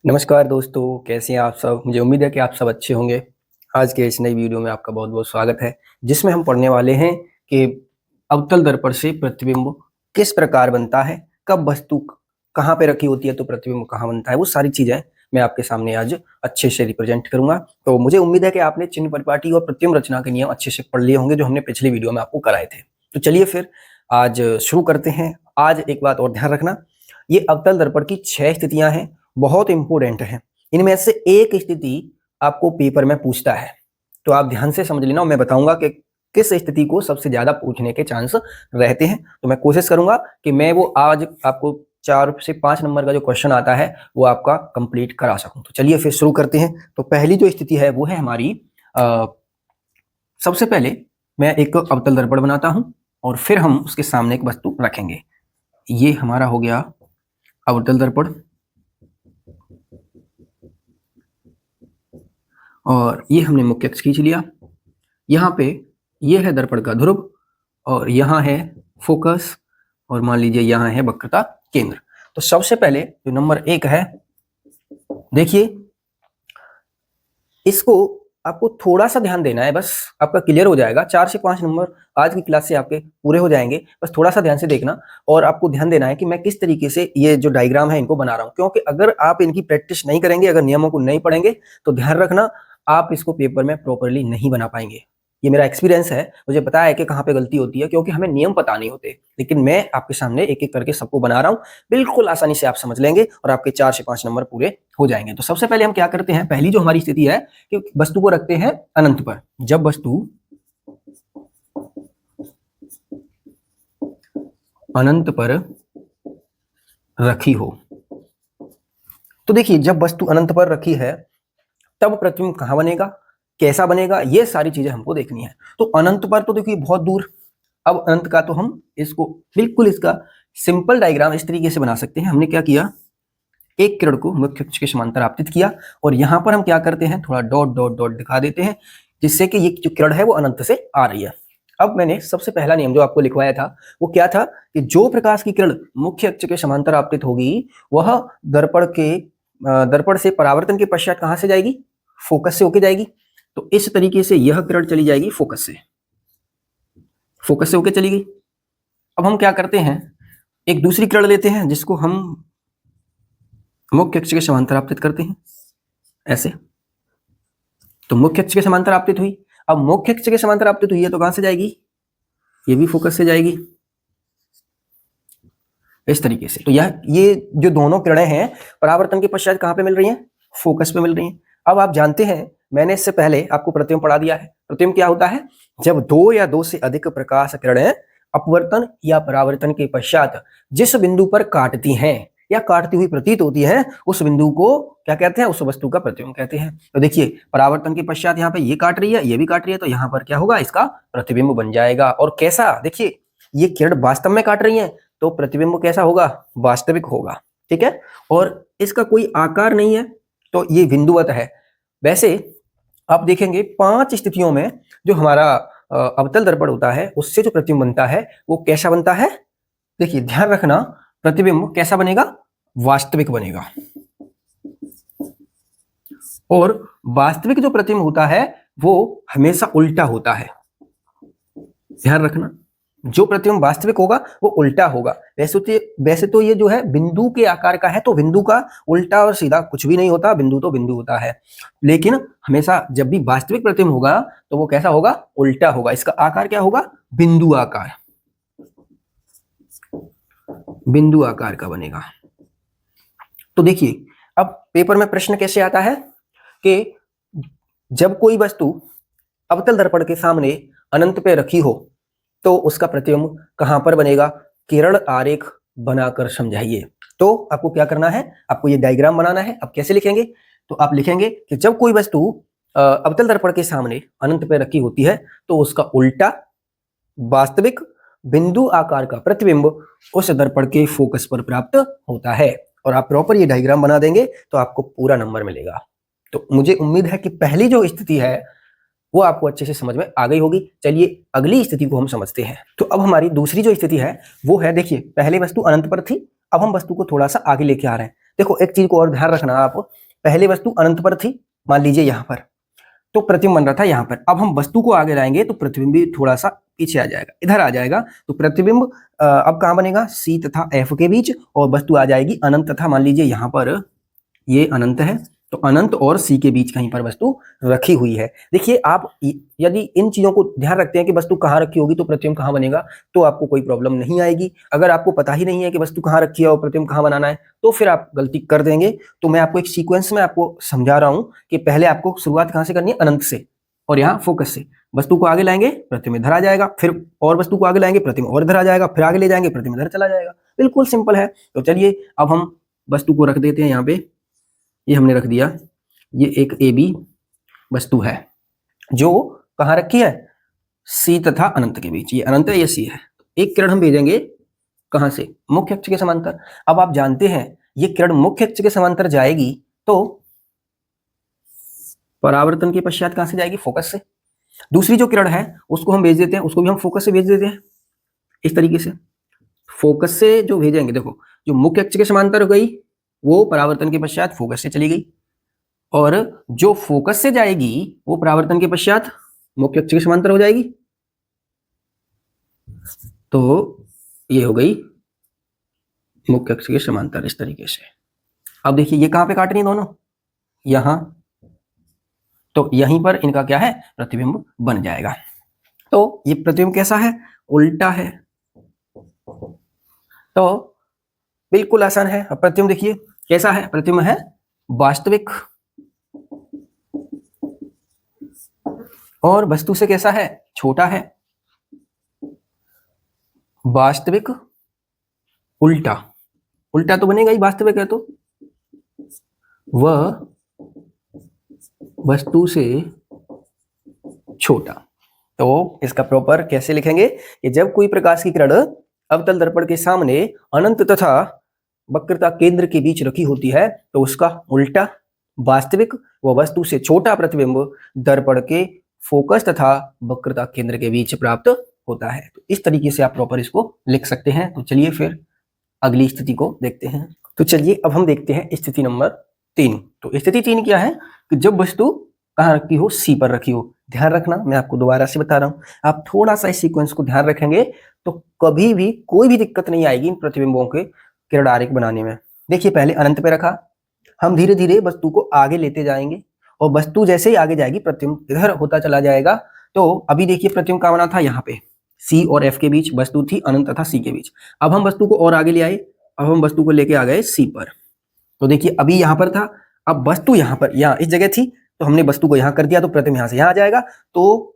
नमस्कार दोस्तों, कैसे हैं आप सब। मुझे उम्मीद है कि आप सब अच्छे होंगे। आज के इस नई वीडियो में आपका बहुत-बहुत स्वागत है, जिसमें हम पढ़ने वाले हैं कि अवतल दर्पण से प्रतिबिंब किस प्रकार बनता है, कब वस्तु कहाँ पे रखी होती है तो प्रतिबिंब कहाँ बनता है, वो सारी चीज़ें मैं आपके सामने आज अच्छे से रिप्रेजेंट करूँगा। तो मुझे उम्मीद है कि आपने चिन्ह परिपाटी और प्रतिबिंब रचना के नियम अच्छे से पढ़ लिए होंगे, जो हमने पिछली वीडियो में आपको कराए थे। तो चलिए फिर आज शुरू करते हैं। आज एक बात और ध्यान रखना, ये अवतल दर्पण की 6 स्थितियाँ हैं, बहुत इंपॉर्टेंट है। इनमें से एक स्थिति आपको पेपर में पूछता है, तो आप ध्यान से समझ लेना और मैं बताऊंगा कि किस स्थिति को सबसे ज्यादा पूछने के चांस रहते हैं। तो मैं कोशिश करूंगा कि मैं वो आज आपको 4 से 5 नंबर का जो क्वेश्चन आता है वो आपका कंप्लीट करा सकूं। तो चलिए फिर शुरू करते हैं। तो पहली जो स्थिति है वो है हमारी सबसे पहले मैं एक अवतल दर्पण बनाता हूं और फिर हम उसके सामने एक वस्तु रखेंगे। ये हमारा हो गया अवतल दर्पण और ये हमने मुख्य अक्ष खींच लिया। यहाँ पे ये है दर्पण का ध्रुव और यहाँ है फोकस और मान लीजिए यहाँ है वक्रता केंद्र। तो सबसे पहले जो नंबर 1 है, देखिए इसको आपको थोड़ा सा ध्यान देना है, बस आपका क्लियर हो जाएगा। 4 से 5 नंबर आज की क्लास से आपके पूरे हो जाएंगे। बस थोड़ा सा ध्यान से देखना और आपको ध्यान देना है कि मैं किस तरीके से ये जो डायग्राम है इनको बना रहा हूँ, क्योंकि अगर आप इनकी प्रैक्टिस नहीं करेंगे, अगर नियमों को नहीं पढ़ेंगे तो ध्यान रखना आप इसको पेपर में प्रॉपरली नहीं बना पाएंगे। ये मेरा एक्सपीरियंस है, मुझे पता है कि कहाँ पे गलती होती है, क्योंकि हमें नियम पता नहीं होते। लेकिन मैं आपके सामने एक एक करके सबको बना रहा हूँ, बिल्कुल आसानी से आप समझ लेंगे और आपके 4 से 5 नंबर पूरे हो जाएंगे। तो सबसे पहले हम क्या करते हैं, पहली जो हमारी स्थिति है कि वस्तु को रखते हैं अनंत पर। जब वस्तु अनंत पर रखी हो, तो देखिए जब वस्तु अनंत पर रखी है तब प्रतिबिंब कहाँ बनेगा, कैसा बनेगा, ये सारी चीजें हमको देखनी है। तो अनंत पर तो देखिए बहुत दूर, अब अनंत का तो हम इसको बिल्कुल इसका सिंपल डायग्राम इस तरीके से बना सकते हैं। हमने क्या किया, एक किरण को मुख्य अक्ष के समांतर आपतित किया और यहाँ पर हम क्या करते हैं, थोड़ा डॉट डॉट डॉट दिखा देते हैं, जिससे कि ये जो किरण है वो अनंत से आ रही है। अब मैंने सबसे पहला नियम जो आपको लिखवाया था वो क्या था कि जो प्रकाश की किरण मुख्य अक्ष के समांतर आपतित होगी वह दर्पण से परावर्तन के पश्चात कहां से जाएगी, फोकस से होके जाएगी। तो इस तरीके से यह किरण चली जाएगी फोकस से होके चली गई। अब हम क्या करते हैं, एक दूसरी किरण लेते हैं जिसको हम मुख्य अक्ष के समांतर आपतित करते हैं ऐसे। तो मुख्य अक्ष के समांतर आपतित हुई। अब मुख्य अक्ष के समांतर आपतित हुई है तो कहां से जाएगी, ये भी फोकस से जाएगी इस तरीके से। तो ये जो दोनों किरणें हैं परावर्तन के पश्चात कहां पे मिल रही हैं, फोकस पे मिल रही हैं। अब आप जानते हैं, मैंने इससे पहले आपको प्रतिबिंब पढ़ा दिया है। प्रतिबिंब क्या होता है, जब 2 या 2 से अधिक प्रकाश किरणें अपवर्तन या परावर्तन के पश्चात जिस बिंदु पर काटती हैं या काटती हुई प्रतीत होती है उस बिंदु को क्या कहते हैं, उस वस्तु का प्रतिबिंब कहते हैं। तो देखिए परावर्तन के पश्चात यहाँ पे ये काट रही है, ये भी काट रही है, तो यहाँ पर क्या होगा, इसका प्रतिबिंब बन जाएगा। और कैसा, देखिए ये किरण वास्तव में काट रही है तो प्रतिबिंब कैसा होगा, वास्तविक होगा। ठीक है, और इसका कोई आकार नहीं है तो ये बिंदुवत है। वैसे आप देखेंगे 5 स्थितियों में जो हमारा अवतल दर्पण होता है उससे जो प्रतिबिंब बनता है वो कैसा बनता है, देखिए ध्यान रखना, प्रतिबिंब कैसा बनेगा, वास्तविक बनेगा। और वास्तविक जो प्रतिबिंब होता है वो हमेशा उल्टा होता है। ध्यान रखना, जो प्रतिबिंब वास्तविक होगा वो उल्टा होगा। वैसे तो ये जो है बिंदु के आकार का है, तो बिंदु का उल्टा और सीधा कुछ भी नहीं होता, बिंदु तो बिंदु होता है। लेकिन हमेशा जब भी वास्तविक प्रतिबिंब होगा तो वो कैसा होगा, उल्टा होगा। इसका आकार क्या होगा, बिंदु आकार, बिंदु आकार का बनेगा। तो देखिए अब पेपर में प्रश्न कैसे आता है कि जब कोई वस्तु अवतल दर्पण के सामने अनंत पे रखी हो तो उसका प्रतिबिंब कहां पर बनेगा, किरण आरेख बनाकर समझाइए। तो आपको क्या करना है, आपको ये डायग्राम बनाना है। अब कैसे लिखेंगे, तो आप लिखेंगे कि जब कोई वस्तु अवतल दर्पण के सामने अनंत पे रखी होती है तो उसका उल्टा वास्तविक बिंदु आकार का प्रतिबिंब उस दर्पण के फोकस पर प्राप्त होता है। और आप प्रॉपर ये डायग्राम बना देंगे तो आपको पूरा नंबर मिलेगा। तो मुझे उम्मीद है कि पहली जो स्थिति है वो आपको अच्छे से समझ में आ गई होगी। चलिए अगली स्थिति को हम समझते हैं। तो अब हमारी दूसरी जो स्थिति है वो है, देखिए पहले वस्तु अनंत पर थी, अब हम वस्तु को थोड़ा सा आगे लेके आ रहे हैं। देखो एक चीज को और ध्यान रखना आप, पहले वस्तु अनंत पर थी, मान लीजिए यहाँ पर, तो प्रतिबिंब बन रहा था यहाँ पर। अब हम वस्तु को आगे लाएंगे तो प्रतिबिंब भी थोड़ा सा पीछे आ जाएगा, इधर आ जाएगा। तो प्रतिबिंब अब कहाँ बनेगा, सी तथा एफ के बीच, और वस्तु आ जाएगी अनंत तथा, मान लीजिए यहाँ पर ये अनंत है, तो अनंत और सी के बीच कहीं पर वस्तु रखी हुई है। देखिए आप यदि इन चीजों को ध्यान रखते हैं कि वस्तु कहाँ रखी होगी तो प्रतिबिंब कहाँ बनेगा, तो आपको कोई प्रॉब्लम नहीं आएगी। अगर आपको पता ही नहीं है कि वस्तु कहाँ रखी है और प्रतिबिंब कहाँ बनाना है, तो फिर आप गलती कर देंगे। तो मैं आपको एक सीक्वेंस में आपको समझा रहा हूं कि पहले आपको शुरुआत कहाँ से करनी है, अनंत से, और यहाँ फोकस से। वस्तु को आगे लाएंगे, प्रतिबिंब इधर आ जाएगा, फिर और वस्तु को आगे लाएंगे, प्रतिबिंब और इधर आ जाएगा, फिर आगे ले जाएंगे, प्रतिबिंब इधर चला जाएगा। बिल्कुल सिंपल है। तो चलिए अब हम वस्तु को रख देते हैं यहाँ पे, ये हमने रख दिया। ये एक ए बी वस्तु है जो कहाँ रखी है, सी तथा अनंत के बीच। ये अनंत है, ये सी है। एक किरण हम भेजेंगे कहाँ से, मुख्य अक्ष के समांतर। अब आप जानते हैं ये किरण मुख्य अक्ष के समांतर जाएगी तो परावर्तन के पश्चात कहाँ से जाएगी, फोकस से। दूसरी जो किरण है उसको हम भेज देते हैं, उसको भी हम फोकस से भेज देते हैं इस तरीके से। फोकस से जो भेजेंगे, देखो जो मुख्य अक्ष के समांतर हो गई वो परावर्तन के पश्चात फोकस से चली गई, और जो फोकस से जाएगी वो परावर्तन के पश्चात मुख्य अक्ष के समांतर हो जाएगी। तो ये हो गई मुख्य अक्ष के समांतर इस तरीके से। अब देखिए ये कहां पे काट रही है दोनों, यहां, तो यहीं पर इनका क्या है, प्रतिबिंब बन जाएगा। तो ये प्रतिबिंब कैसा है, उल्टा है। तो बिल्कुल आसान है। अब प्रतिबिंब देखिए कैसा है, प्रतिबिंब है वास्तविक, और वस्तु से कैसा है, छोटा है। वास्तविक उल्टा, उल्टा तो बनेगा ही, वास्तविक है तो वह वस्तु से छोटा। तो इसका प्रॉपर कैसे लिखेंगे कि जब कोई प्रकाश की किरण अवतल दर्पण के सामने अनंत तथा वक्रता केंद्र के बीच रखी होती है तो उसका उल्टा वास्तविक व वस्तु से छोटा प्रतिबिंब दर्पण के फोकस तथा वक्रता केंद्र के बीच प्राप्त होता है। तो इस तरीके से आप प्रॉपर इसको लिख सकते हैं। तो चलिए फिर अगली स्थिति को देखते हैं। तो चलिए अब हम देखते हैं स्थिति नंबर 3। तो स्थिति 3 क्या है कि जब वस्तु कहाँ रखी हो, सी पर रखी हो। ध्यान रखना, मैं आपको दोबारा से बता रहा हूँ, आप थोड़ा सा इस सीक्वेंस को ध्यान रखेंगे तो कभी भी कोई भी दिक्कत नहीं आएगी इन प्रतिबिंबों के किरण आरेख बनाने में। देखिए पहले अनंत पे रखा, हम धीरे धीरे वस्तु को आगे लेते जाएंगे, और वस्तु जैसे ही आगे जाएगी प्रतिबिंब इधर होता चला जाएगा। तो अभी देखिए प्रतिबिंब कहाँ बना था, यहाँ पे सी और एफ के बीच वस्तु थी, अनंत तथा सी के बीच। अब हम वस्तु को और आगे ले आए, अब हम वस्तु को लेके आ गए सी पर। तो देखिए अभी यहाँ पर था, अब वस्तु यहाँ पर, यहाँ इस जगह थी, तो हमने वस्तु को यहाँ कर दिया, तो प्रतिबिंब यहाँ से यहाँ आ जाएगा। तो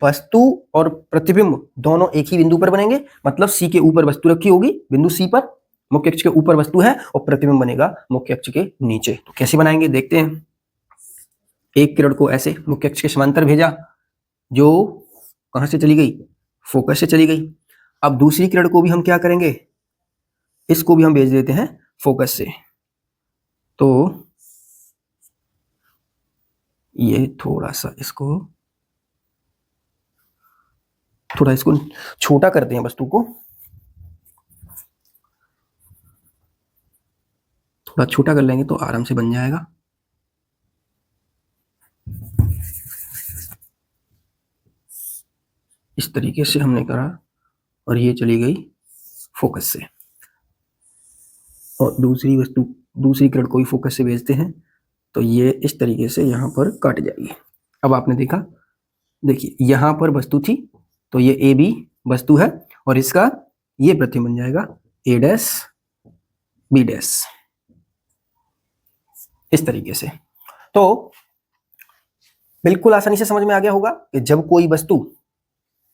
वस्तु और प्रतिबिंब दोनों एक ही बिंदु पर बनेंगे, मतलब सी के ऊपर वस्तु रखी होगी, बिंदु सी पर मुख्य अक्ष के ऊपर वस्तु है, और प्रतिबिंब बनेगा मुख्य अक्ष के नीचे। तो कैसे बनाएंगे देखते हैं। एक किरण को ऐसे मुख्य अक्ष के समांतर भेजा, जो कहां से चली गई, फोकस से चली गई। अब दूसरी किरण को भी हम क्या करेंगे, इसको भी हम भेज देते हैं फोकस से। तो ये थोड़ा इसको छोटा करते हैं, वस्तु को थोड़ा छोटा कर लेंगे तो आराम से बन जाएगा। इस तरीके से हमने करा, और ये चली गई फोकस से, और दूसरी किरण को भी फोकस से भेजते हैं, तो ये इस तरीके से यहाँ पर काट जाएगी। अब आपने देखा, देखिए यहाँ पर वस्तु थी, तो ये ए बी वस्तु है, और इसका ये प्रतिबिंब बन जाएगा ए डैश बी डैश, इस तरीके से। तो बिल्कुल आसानी से समझ में आ गया होगा कि जब कोई वस्तु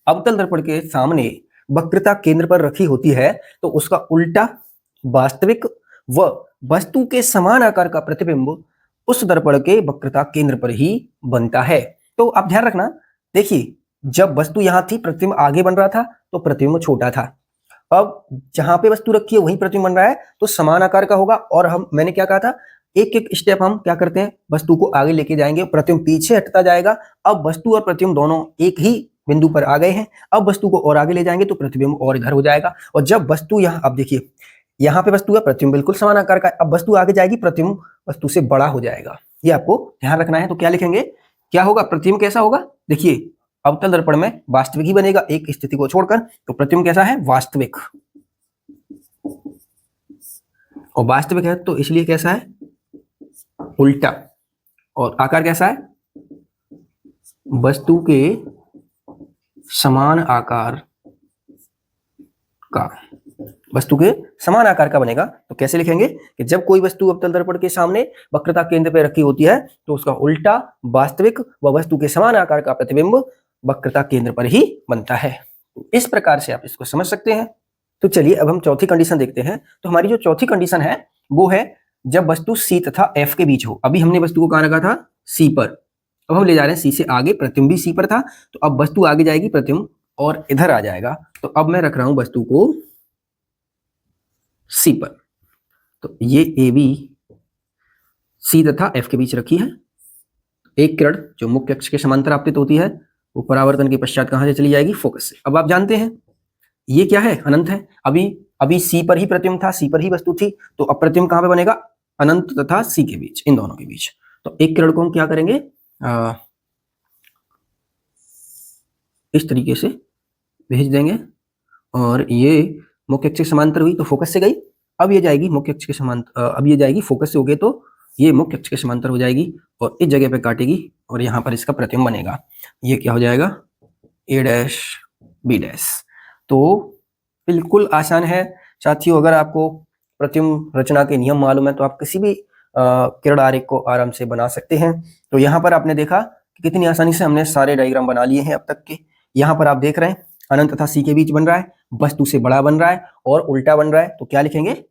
अवतल दर्पण के सामने वक्रता केंद्र पर रखी होती है तो उसका उल्टा वास्तविक व वस्तु के समान आकार का प्रतिबिंब उस दर्पण के वक्रता केंद्र पर ही बनता है। तो आप ध्यान रखना, देखिए जब वस्तु यहां थी प्रतिबिंब आगे बन रहा था तो प्रतिबिंब छोटा था। अब जहां पे वस्तु रखी है वहीं प्रतिबिंब बन रहा है तो समान आकार का होगा। और मैंने क्या कहा था, एक एक स्टेप हम क्या करते हैं, वस्तु को आगे लेके जाएंगे, प्रतिबिंब पीछे हटता जाएगा। अब वस्तु और प्रतिबिंब दोनों एक ही बिंदु पर आ गए हैं, अब वस्तु को और आगे ले जाएंगे तो प्रतिबिंब और इधर हो जाएगा। और जब वस्तु यहाँ, अब देखिए यहाँ पे वस्तु है, प्रतिबिंब बिल्कुल समान आकार का है। अब वस्तु आगे जाएगी, प्रतिबिंब वस्तु से बड़ा हो जाएगा, ये आपको ध्यान रखना है। तो क्या लिखेंगे, क्या होगा, प्रतिबिंब कैसा होगा, देखिए अवतल दर्पण में वास्तविक ही बनेगा एक स्थिति को छोड़कर, तो प्रतिबिंब कैसा है, वास्तविक, और वास्तविक है तो इसलिए कैसा है, उल्टा, और आकार कैसा है, वस्तु के समान आकार का, वस्तु के समान आकार का बनेगा। तो कैसे लिखेंगे कि जब कोई वस्तु अवतल दर्पण के सामने वक्रता केंद्र पर रखी होती है तो उसका उल्टा वास्तविक व वस्तु के समान आकार का प्रतिबिंब वक्रता केंद्र पर ही बनता है। इस प्रकार से आप इसको समझ सकते हैं। तो चलिए अब हम चौथी कंडीशन देखते हैं। तो हमारी जो चौथी कंडीशन है वो है जब वस्तु C तथा F के बीच हो। अभी हमने वस्तु को कहां रखा था, C पर, अब हम ले जा रहे हैं C से आगे, प्रतिबिंब भी C पर था, तो अब वस्तु आगे जाएगी, प्रतिबिंब और इधर आ जाएगा। तो अब मैं रख रहा हूं वस्तु को C पर, तो ये AB C तथा F के बीच रखी है। एक किरण जो मुख्य अक्ष के समांतर आपतित होती है वो परावर्तन के पश्चात कहां से चली जाएगी, फोकस से। अब आप जानते हैं ये क्या है, अनंत है। अभी C पर ही प्रतिबिंब था, C पर ही वस्तु थी, तो अब प्रतिबिंब कहां पे बनेगा, अनंत तथा C के बीच, इन दोनों के बीच। तो एक किरण को हम क्या करेंगे, इस तरीके से भेज देंगे, और ये मुख्य अक्ष के समांतर हुई तो फोकस से गई, अब ये जाएगी मुख्य अक्ष के समांतर, अब ये जाएगी फोकस से हो गए तो ये मुख्य अक्ष के समांतर हो जाएगी और इस जगह पे काटेगी और यहाँ पर इसका प्रतिबिंब बनेगा। ये क्या हो जाएगा, A डैश B डैश। तो बिल्कुल आसान है साथियों, अगर आपको प्रतिबिंब रचना के नियम मालूम है तो आप किसी भी किरण आरेख को आराम से बना सकते हैं। तो यहाँ पर आपने देखा कि कितनी आसानी से हमने सारे डायग्राम बना लिए हैं अब तक के। यहाँ पर आप देख रहे हैं अनंत तथा C के बीच बन रहा है, वस्तु से बड़ा बन रहा है और उल्टा बन रहा है। तो क्या लिखेंगे,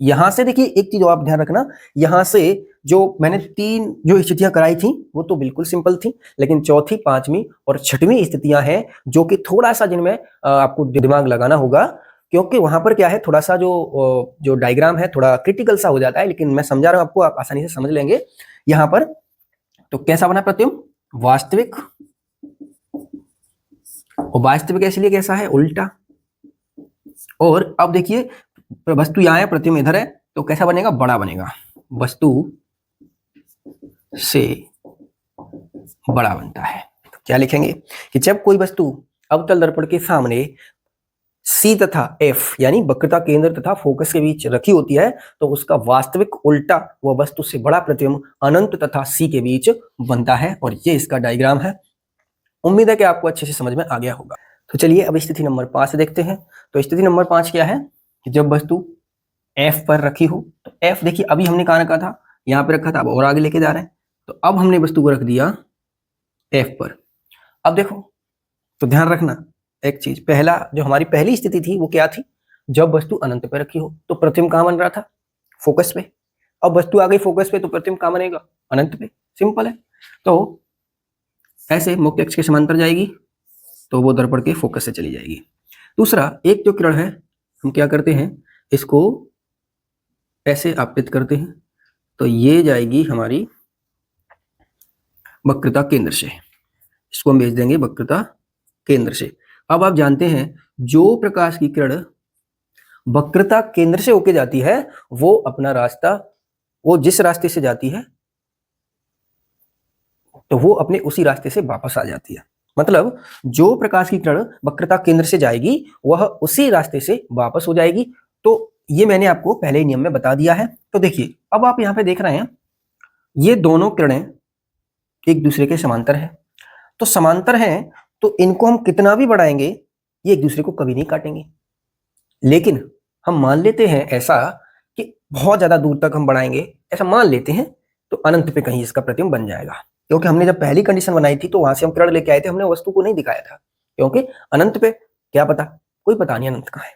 यहां से देखिए एक चीज आप ध्यान रखना, यहां से जो मैंने 3 जो स्थितियां कराई थी वो तो बिल्कुल सिंपल थी, लेकिन चौथी, पांचवी और छठवीं स्थितियां हैं जो कि थोड़ा सा जिनमें आपको दिमाग लगाना होगा, क्योंकि वहां पर क्या है, थोड़ा सा जो डायग्राम है थोड़ा क्रिटिकल सा हो जाता है, लेकिन मैं समझा रहा हूं आपको, आप आसानी से समझ लेंगे। यहां पर तो कैसा बना प्रतिबिंब, वास्तविक, और वास्तविक इसलिए कैसा है, उल्टा। और अब देखिए वस्तु यहाँ है, प्रतिबिंब इधर है, तो कैसा बनेगा, बड़ा बनेगा, वस्तु से बड़ा बनता है। तो क्या लिखेंगे कि जब कोई वस्तु अवतल दर्पण के सामने C तथा F यानी वक्रता केंद्र तथा फोकस के बीच रखी होती है तो उसका वास्तविक उल्टा व वस्तु से बड़ा प्रतिबिंब अनंत तथा C के बीच बनता है। और ये इसका डायग्राम है। उम्मीद है कि आपको अच्छे से समझ में आ गया होगा। तो चलिए अब स्थिति नंबर 5 देखते हैं। तो स्थिति नंबर 5 क्या है कि जब वस्तु F पर रखी हो, तो F देखिए अभी हमने कहाँ रखा था, यहाँ पे रखा था, अब और आगे लेके जा रहे हैं, तो अब हमने वस्तु को रख दिया F पर। अब देखो तो ध्यान रखना एक चीज, पहला जो हमारी पहली स्थिति थी वो क्या थी, जब वस्तु अनंत पे रखी हो तो प्रतिबिंब कहाँ बन रहा था, फोकस पे। अब वस्तु आ गई फोकस पे तो प्रतिबिंब कहाँ बनेगा, अनंत पे, सिंपल है। तो ऐसे मुख्य अक्ष के समांतर जाएगी तो वो दर्पण के फोकस से चली जाएगी। दूसरा, एक जो किरण है हम क्या करते हैं, इसको ऐसे आपतित करते हैं, तो ये जाएगी हमारी वक्रता केंद्र से, इसको हम भेज देंगे वक्रता केंद्र से। अब आप जानते हैं जो प्रकाश की किरण वक्रता केंद्र से होके जाती है वो अपना रास्ता, वो जिस रास्ते से जाती है तो वो अपने उसी रास्ते से वापस आ जाती है। मतलब जो प्रकाश की किरण वक्रता केंद्र से जाएगी वह उसी रास्ते से वापस हो जाएगी। तो ये मैंने आपको पहले ही नियम में बता दिया है। तो देखिए अब आप यहाँ पे देख रहे हैं ये दोनों किरणें एक दूसरे के समांतर हैं, तो समांतर हैं तो इनको हम कितना भी बढ़ाएंगे ये एक दूसरे को कभी नहीं काटेंगे। लेकिन हम मान लेते हैं ऐसा कि बहुत ज्यादा दूर तक हम बढ़ाएंगे, ऐसा मान लेते हैं, तो अनंत पे कहीं इसका प्रतिबिंब बन जाएगा। क्योंकि हमने जब पहली कंडीशन बनाई थी तो वहां से हम किरण लेके आए थे, हमने वस्तु को नहीं दिखाया था, क्योंकि अनंत पे क्या पता, कोई पता नहीं अनंत कहाँ है।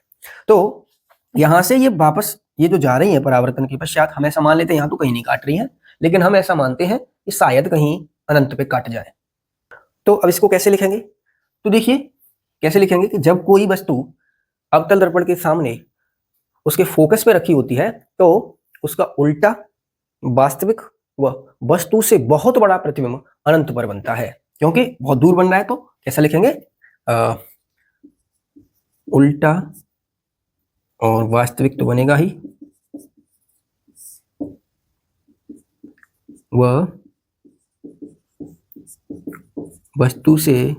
तो यहां से ये वापस ये जो जा रही है परावर्तन के पश्चात, हम ऐसा मान लेते हैं यहाँ तो कहीं नहीं काट रही है, लेकिन हम ऐसा मानते हैं कि शायद कहीं अनंत पे काट जाए। तो अब इसको कैसे लिखेंगे, तो देखिए कैसे लिखेंगे कि जब कोई वस्तु अवतल दर्पण के सामने उसके फोकस पे रखी होती है तो उसका उल्टा वास्तविक व वस्तु से बहुत बड़ा प्रतिबिंब अनंत पर बनता है, क्योंकि बहुत दूर बन रहा है। तो कैसा लिखेंगे, उल्टा और वास्तविक तो बनेगा ही, वह वस्तु से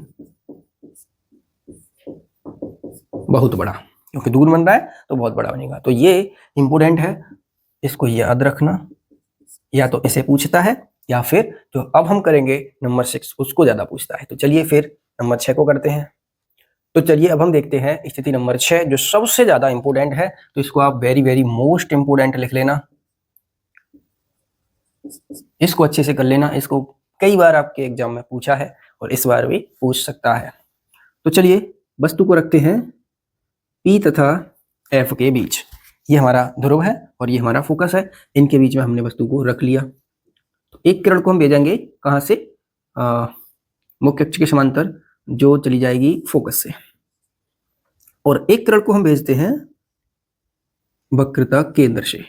बहुत बड़ा, क्योंकि दूर बन रहा है तो बहुत बड़ा बनेगा। तो ये इंपोर्टेंट है, इसको याद रखना। या तो इसे पूछता है या फिर जो अब हम करेंगे नंबर 6 उसको ज्यादा पूछता है। तो चलिए फिर नंबर 6 को करते हैं। तो चलिए अब हम देखते हैं स्थिति नंबर 6 जो सबसे ज्यादा इंपोर्टेंट है। तो इसको आप वेरी वेरी मोस्ट इंपोर्टेंट लिख लेना, इसको अच्छे से कर लेना। इसको कई बार आपके एग्जाम में पूछा है और इस बार भी पूछ सकता है। तो चलिए वस्तु को रखते हैं P तथा F के बीच। ये हमारा ध्रुव है और ये हमारा फोकस है, इनके बीच में हमने वस्तु को रख लिया। तो एक किरण को हम भेजेंगे कहाँ से, मुख्य अक्ष के समांतर, जो चली जाएगी फोकस से, और एक किरण को हम भेजते हैं वक्रता केंद्र से।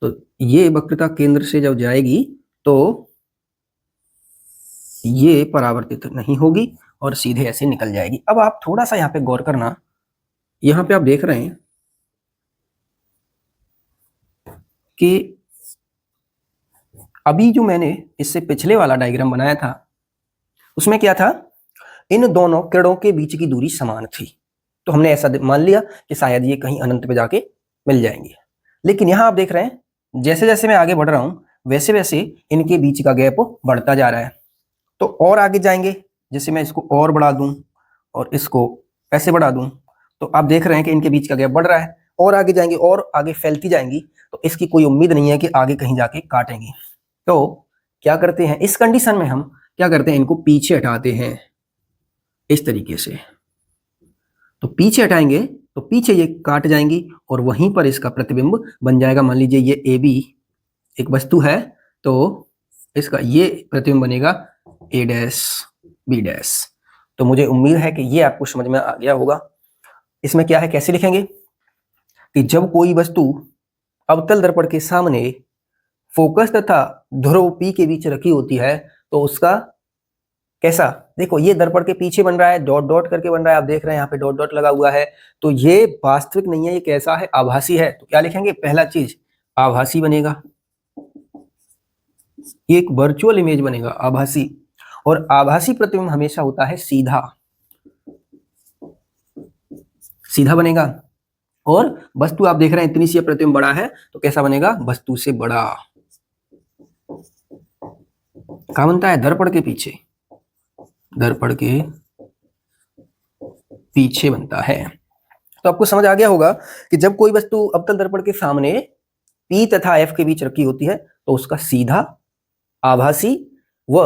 तो ये वक्रता केंद्र से जब जाएगी तो ये परावर्तित नहीं होगी और सीधे ऐसे निकल जाएगी। अब आप थोड़ा सा यहाँ पे गौर करना, यहाँ पे आप देख रहे हैं कि अभी जो मैंने इससे पिछले वाला डायग्राम बनाया था उसमें क्या था, इन दोनों किरणों के बीच की दूरी समान थी। तो हमने ऐसा मान लिया कि शायद ये कहीं अनंत पे जाके मिल जाएंगे। लेकिन यहाँ आप देख रहे हैं जैसे जैसे मैं आगे बढ़ रहा हूँ वैसे वैसे इनके बीच का गैप बढ़ता जा रहा है। तो और आगे जाएंगे, जैसे मैं इसको और बढ़ा दूं और इसको ऐसे बढ़ा दूं, तो आप देख रहे हैं कि इनके बीच का गैप बढ़ रहा है। और आगे जाएंगे और आगे फैलती जाएंगी, तो इसकी कोई उम्मीद नहीं है कि आगे कहीं जाके काटेंगी। तो क्या करते हैं इस कंडीशन में, हम क्या करते हैं, इनको पीछे हटाते हैं इस तरीके से। तो पीछे हटाएंगे तो पीछे ये काट जाएंगी और वहीं पर इसका प्रतिबिंब बन जाएगा। मान लीजिए ये ए बी एक वस्तु है, तो इसका ये प्रतिबिंब बनेगा ए डैश बी डैश। तो मुझे उम्मीद है कि ये आपको समझ में आ गया होगा। इसमें क्या है, कैसे लिखेंगे कि जब कोई वस्तु अवतल दर्पण के सामने फोकस तथा ध्रुव P के बीच रखी होती है तो उसका कैसा, देखो ये दर्पण के पीछे बन रहा है, डॉट डॉट करके बन रहा है, आप देख रहे हैं यहाँ पे डॉट डॉट लगा हुआ है। तो ये वास्तविक नहीं है, ये कैसा है, आभासी है। तो क्या लिखेंगे, पहला चीज आभासी बनेगा, ये एक वर्चुअल इमेज बनेगा, आभासी। और आभासी प्रतिबिंब हमेशा होता है सीधा, सीधा बनेगा। और वस्तु आप देख रहे हैं इतनी सी प्रतिबिंब बड़ा है तो कैसा बनेगा, वस्तु से बड़ा। कहाँ बनता है, दर्पण के पीछे, दर्पण के पीछे बनता है। तो आपको समझ आ गया होगा कि जब कोई वस्तु अवतल दर्पण के सामने P तथा F के बीच रखी होती है तो उसका सीधा, आभासी व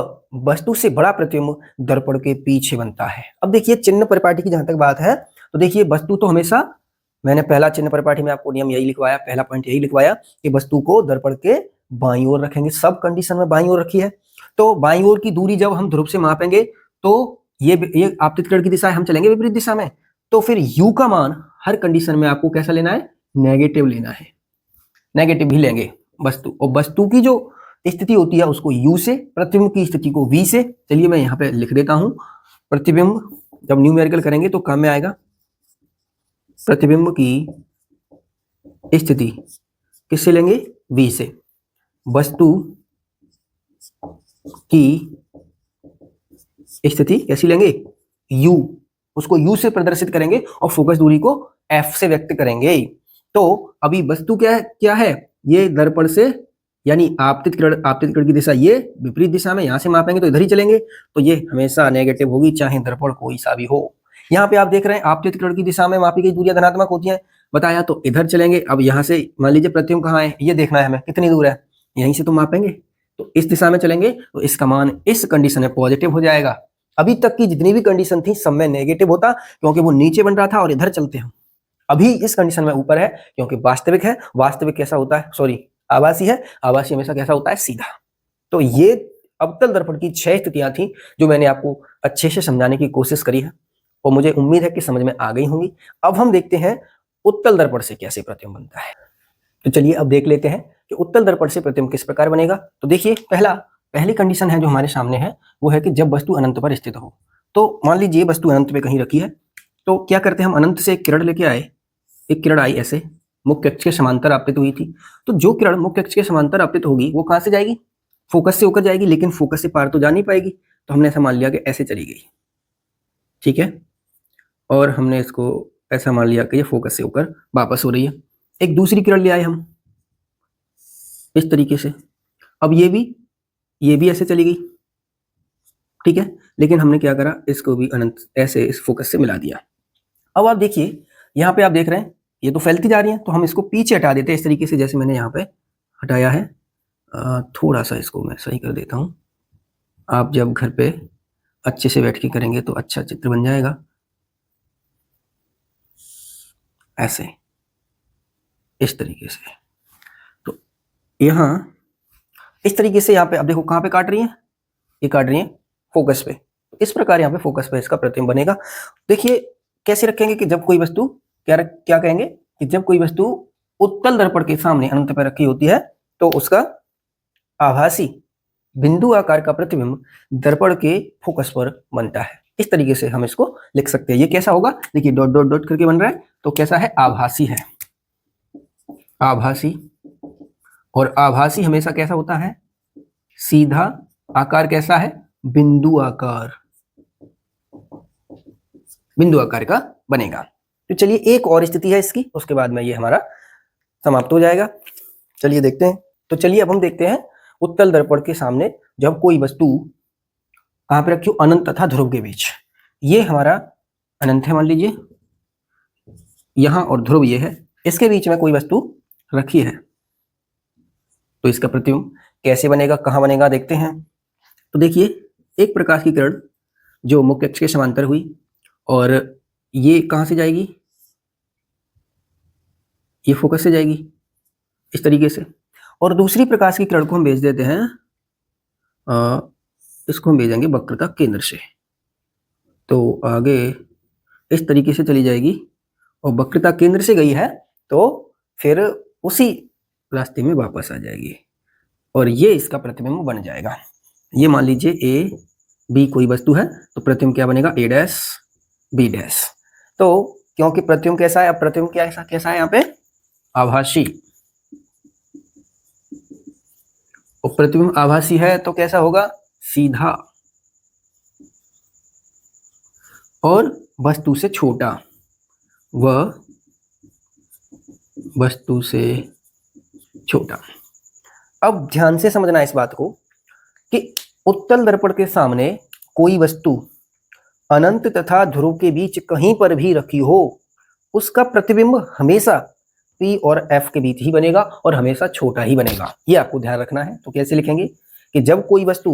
वस्तु से बड़ा प्रतिबिंब दर्पण के पीछे बनता है। अब देखिए चिन्ह परिपाटी की जहां तक बात है, तो देखिए वस्तु तो हमेशा, मैंने पहला चिन्ह परिपाटी में आपको नियम यही लिखवाया, पहला पॉइंट यही लिखवाया कि वस्तु को दर्पण के बाईं ओर रखेंगे। सब कंडीशन में बाईं ओर रखी है। तो बाईं ओर की दूरी जब हम ध्रुव से मापेंगे तो ये आपतित किरण की दिशा है, हम चलेंगे विपरीत दिशा में। तो फिर u का मान हर कंडीशन में आपको कैसा लेना है, नेगेटिव लेना है, नेगेटिव भी लेंगे वस्तु। और वस्तु की जो स्थिति होती है उसको u से, प्रतिबिंब की स्थिति को v से। चलिए मैं यहाँ पे लिख देता हूं, प्रतिबिंब जब न्यूमेरिकल करेंगे तो काम में आएगा, प्रतिबिंब की स्थिति किससे लेंगे, v से। वस्तु की स्थिति कैसी लेंगे, u, उसको u से प्रदर्शित करेंगे और फोकस दूरी को f से व्यक्त करेंगे। तो अभी वस्तु क्या है, ये दर्पण से, यानी आपतित किरण की दिशा ये विपरीत दिशा में, यहां से मापेंगे तो इधर ही चलेंगे, तो ये हमेशा नेगेटिव होगी चाहे दर्पण कोई सा भी हो। यहाँ पे आप देख रहे हैं आपतित किरण की दिशा में मापी गई दूरियां धनात्मक होती हैं, बताया, तो इधर चलेंगे। अब यहाँ से मान लीजिए प्रतिबिंब कहाँ है, ये देखना है हमें कितनी दूर है, यहीं से तो मापेंगे, तो इस दिशा में चलेंगे तो इसका मान इस कंडीशन में पॉजिटिव हो जाएगा। अभी तक की जितनी भी कंडीशन थी सब में नेगेटिव होता, क्योंकि वो नीचे बन रहा था और इधर चलते हैं। अभी इस कंडीशन में ऊपर है क्योंकि वास्तविक है। वास्तविक कैसा होता है, सॉरी आभासी है, आभासी हमेशा कैसा होता है, सीधा। तो ये अवतल दर्पण की 6 स्थितियां थी जो मैंने आपको अच्छे से समझाने की कोशिश करी है और मुझे उम्मीद है कि समझ में आ गई होंगी। अब हम देखते हैं उत्तल दर्पण से कैसे प्रतिबिंब बनता है। तो चलिए अब देख लेते हैं कि उत्तल दर्पण से प्रतिबिंब किस प्रकार बनेगा। तो देखिए पहली कंडीशन है जो हमारे सामने है वो है कि जब वस्तु अनंत पर स्थित हो। तो मान लीजिए वस्तु अनंत पे कहीं रखी है, तो क्या करते हैं हम, अनंत से एक किरण लेके आए, एक किरण आई ऐसे, मुख्य अक्ष के समांतर आपतित हुई थी। तो जो किरण मुख्य अक्ष के समांतर आपतित होगी वो कहाँ से जाएगी, फोकस से होकर जाएगी, लेकिन फोकस से पार तो जा नहीं पाएगी, तो हमने ऐसा मान लिया कि ऐसे चली गई, ठीक है, और हमने इसको ऐसा मान लिया कि ये फोकस से होकर वापस हो रही है। एक दूसरी किरण ले आए हम इस तरीके से, अब ये भी ऐसे चली गई, ठीक है, लेकिन हमने क्या करा, इसको भी अनंत ऐसे इस फोकस से मिला दिया। अब आप देखिए यहाँ पे आप देख रहे हैं ये तो फैलती जा रही है, तो हम इसको पीछे हटा देते हैं इस तरीके से, जैसे मैंने यहाँ पे हटाया है। थोड़ा सा इसको मैं सही कर देता हूँ, आप जब घर पे अच्छे से बैठ के करेंगे तो अच्छा चित्र बन जाएगा। ऐसे इस तरीके से, तो यहाँ इस तरीके से, यहाँ पे आप देखो कहाँ पे काट रही है, ये काट रही है फोकस पे, इस प्रकार यहाँ पे फोकस पे इसका प्रतिबिंब बनेगा। देखिए कैसे रखेंगे कि जब कोई वस्तु क्या कहेंगे कि जब कोई वस्तु उत्तल दर्पण के सामने अनंत पर रखी होती है तो उसका आभासी बिंदु आकार का प्रतिबिंब दर्पण के फोकस पर बनता है। इस तरीके से हम इसको लिख सकते हैं। ये कैसा होगा, देखिए डॉट डॉट डॉट करके बन रहा है, तो कैसा है, आभासी है, आभासी। और आभासी हमेशा कैसा होता है, सीधा, आकार कैसा है, बिंदु आकार, बिंदु आकार का बनेगा। तो चलिए एक और स्थिति है इसकी, उसके बाद में ये हमारा समाप्त हो जाएगा। चलिए देखते हैं। तो चलिए अब हम देखते हैं उत्तल दर्पण के सामने जब कोई वस्तु कहां पे रखी हो, अनंत तथा ध्रुव के बीच। ये हमारा अनंत है मान लीजिए, यहां और ध्रुव ये है, इसके बीच में कोई वस्तु रखी है, तो इसका प्रतिबिंब कैसे बनेगा, कहां बनेगा, देखते हैं। तो देखिए एक प्रकाश की किरण जो मुख्य अक्ष के समांतर हुई और ये कहां से जाएगी, ये फोकस से जाएगी इस तरीके से, और दूसरी प्रकाश की किरण को हम भेज देते हैं, इसको हम भेजेंगे वक्रता केंद्र से, तो आगे इस तरीके से चली जाएगी और वक्रता केंद्र से गई है तो फिर उसी रास्ते में वापस आ जाएगी और ये इसका प्रतिबिंब बन जाएगा। ये मान लीजिए ए बी कोई वस्तु है, तो प्रतिबिंब क्या बनेगा, ए डैश बी डैश। तो क्योंकि प्रतिबिंब कैसा है, अब प्रतिबिंब कैसा है यहाँ पे, आभासी, और प्रतिबिंब आभासी है तो कैसा होगा, सीधा और वस्तु से छोटा, वह वस्तु से छोटा। अब ध्यान से समझना इस बात को कि उत्तल दर्पण के सामने कोई वस्तु अनंत तथा ध्रुव के बीच कहीं पर भी रखी हो, उसका प्रतिबिंब हमेशा P और F के बीच ही बनेगा और हमेशा छोटा ही बनेगा। ये आपको ध्यान रखना है। तो कैसे लिखेंगे कि जब कोई वस्तु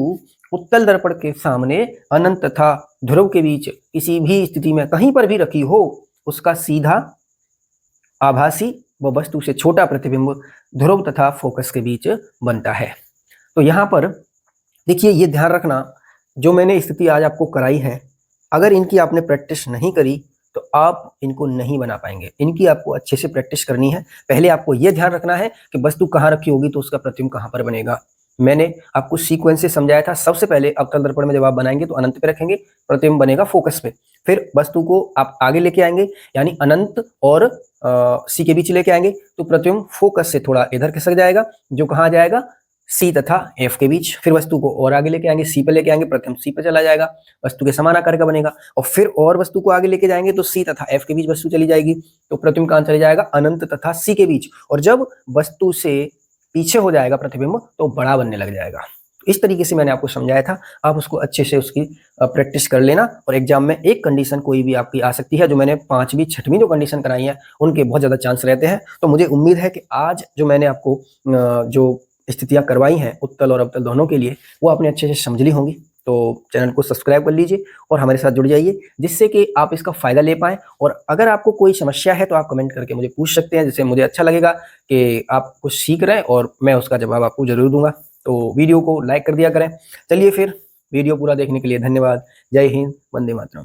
उत्तल दर्पण के सामने अनंत तथा ध्रुव के बीच किसी भी स्थिति में कहीं पर भी रखी हो, उसका सीधा, आभासी व वस्तु से छोटा प्रतिबिंब ध्रुव तथा फोकस के बीच बनता है। तो यहाँ पर देखिए ये ध्यान रखना, जो मैंने स्थिति आज आपको कराई है, अगर इनकी आपने प्रैक्टिस नहीं करी तो आप इनको नहीं बना पाएंगे। इनकी आपको अच्छे से प्रैक्टिस करनी है। पहले आपको यह ध्यान रखना है कि वस्तु कहाँ रखी होगी तो उसका प्रतिबिंब कहाँ पर बनेगा। मैंने आपको सीक्वेंस से समझाया था। सबसे पहले अवतल दर्पण में जब आप बनाएंगे तो अनंत पे रखेंगे, प्रतिबिंब बनेगा फोकस पे। फिर वस्तु को आप आगे लेके आएंगे, यानी अनंत और सी के बीच लेके आएंगे, तो प्रतिबिंब फोकस से थोड़ा इधर खिसक जाएगा, जो कहाँ जाएगा, सी तथा एफ के बीच। फिर वस्तु को और आगे लेके आएंगे, सी पे लेके आएंगे, प्रतिबिंब सी पे चला जाएगा, वस्तु के समान आकार का बनेगा। और फिर और वस्तु को आगे लेके जाएंगे तो सी तथा एफ के बीच वस्तु चली जाएगी, तो प्रतिबिंब कहाँ चले जाएगा, अनंत तथा सी के बीच। और जब वस्तु से पीछे हो जाएगा प्रतिबिंब तो बड़ा बनने लग जाएगा। इस तरीके से मैंने आपको समझाया था। आप उसको अच्छे से उसकी प्रैक्टिस कर लेना। और एग्जाम में एक कंडीशन कोई भी आपकी आ सकती है, जो मैंने 5वीं 6वीं जो कंडीशन कराई है उनके बहुत ज़्यादा चांस रहते हैं। तो मुझे उम्मीद है कि आज जो मैंने आपको जो स्थितियां करवाई हैं उत्तल और अवतल दोनों के लिए, वो आपने अच्छे से समझ ली होंगी। तो चैनल को सब्सक्राइब कर लीजिए और हमारे साथ जुड़ जाइए, जिससे कि आप इसका फ़ायदा ले पाएँ। और अगर आपको कोई समस्या है तो आप कमेंट करके मुझे पूछ सकते हैं, जिससे मुझे अच्छा लगेगा कि आप कुछ सीख रहे हैं और मैं उसका जवाब आपको ज़रूर दूंगा। तो वीडियो को लाइक कर दिया करें। चलिए फिर, वीडियो पूरा देखने के लिए धन्यवाद। जय हिंद, वंदे मातरम।